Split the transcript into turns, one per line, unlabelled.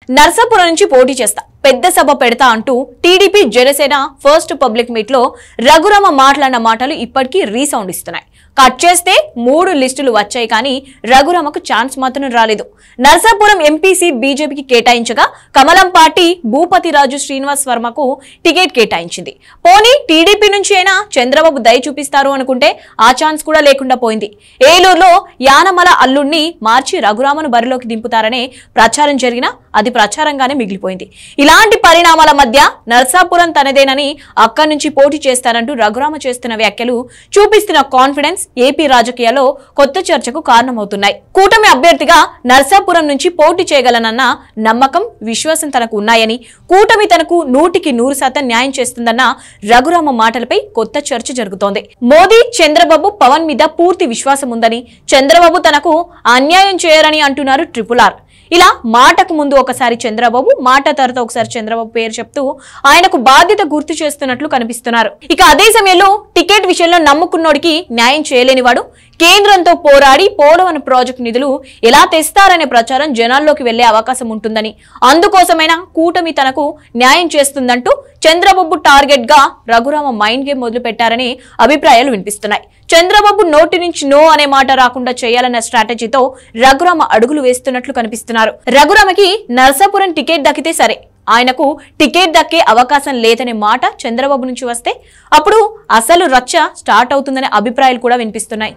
నర్సాపురం నుంచి పోటీ చేస్తా, పెద్ద సభ పెడతా అంటూ TDP Janasena first public meet లో రఘురామ మాట్లాడిన మాటలు ఇప్పటికీ రీసౌండ్ ఇస్తున్నాయి. కట్ చేస్తే 3 లిస్టులు వచ్చాయి కానీ రఘురామకు ఛాన్స్ మాత్రం రాలేదు. నర్సాపురం ఎంపీ సీట్ బీజేపీకి కేటాయించగా కమలం పార్టీ భూపతిరాజు శ్రీనివాస్ వర్మకు టికెట్ కేటాయించింది. పోనీ టీడీపీ నుంచి అయినా చంద్రబాబు దయ చూపిస్తారు అనుకుంటే ఆ ఛాన్స్ కూడా లేకుండా పోయింది. ఏలూరులో యానమల అల్లుణ్ణి మార్చి రఘురామను బరిలోకి దింపుతారనే ప్రచారం జరిగినా అది ప్రచారంగానే మిగిలిపోయింది. ఇలాంటి పరిణామాల మధ్య నర్సాపురం తనదేనని అక్కడి నుంచి పోటీ చేస్తారంటూ రఘురామ చేస్తున్న వ్యాఖ్యలు చూపిస్తున్న కాన్ఫిడెన్స్ ఏపీ రాజకీయాల్లో కొత్త చర్చకు కారణమవుతున్నాయి. కూటమి అభ్యర్థిగా నర్సాపురం నుంచి పోటీ చేయగలనన్న నమ్మకం, విశ్వాసం తనకు ఉన్నాయని, కూటమి తనకు 100% న్యాయం చేస్తుందన్న రఘురామ మాటలపై కొత్త చర్చ జరుగుతోంది. మోదీ, చంద్రబాబు, పవన్ మీద పూర్తి విశ్వాసం ఉందని, చంద్రబాబు తనకు అన్యాయం చేయరని అంటున్నారు RRR. ఇలా మాటకు ముందు ఒకసారి చంద్రబాబు, మాట తర్వాత ఒకసారి చంద్రబాబు పేరు చెప్తూ ఆయనకు బాధ్యత గుర్తు చేస్తున్నట్లు కనిపిస్తున్నారు. ఇక అదే సమయంలో టికెట్ విషయంలో నమ్ముకున్నోడికి న్యాయం చేయలేనివాడు, కేంద్రంతో పోరాడి పోలవరం ప్రాజెక్టు నిధులు ఎలా తెస్తారనే ప్రచారం జనాల్లోకి వెళ్లే అవకాశం ఉంటుందని, అందుకోసమైనా కూటమి తనకు న్యాయం చేస్తుందంటూ చంద్రబాబు టార్గెట్ గా రఘురామ మైండ్ గేమ్ మొదలు పెట్టారనే అభిప్రాయాలు వినిపిస్తున్నాయి. చంద్రబాబు నోటి నుంచి నో అనే మాట రాకుండా చేయాలన్న స్ట్రాటజీతో రఘురామ అడుగులు వేస్తున్నట్లు కనిపిస్తున్నారు. రఘురామకి నర్సాపురం టికెట్ దక్కితే సరే, ఆయనకు టికెట్ దక్కే అవకాశం లేదనే మాట చంద్రబాబు నుంచి వస్తే అప్పుడు అసలు రచ్చ స్టార్ట్ అవుతుందనే అభిప్రాయాలు కూడా వినిపిస్తున్నాయి.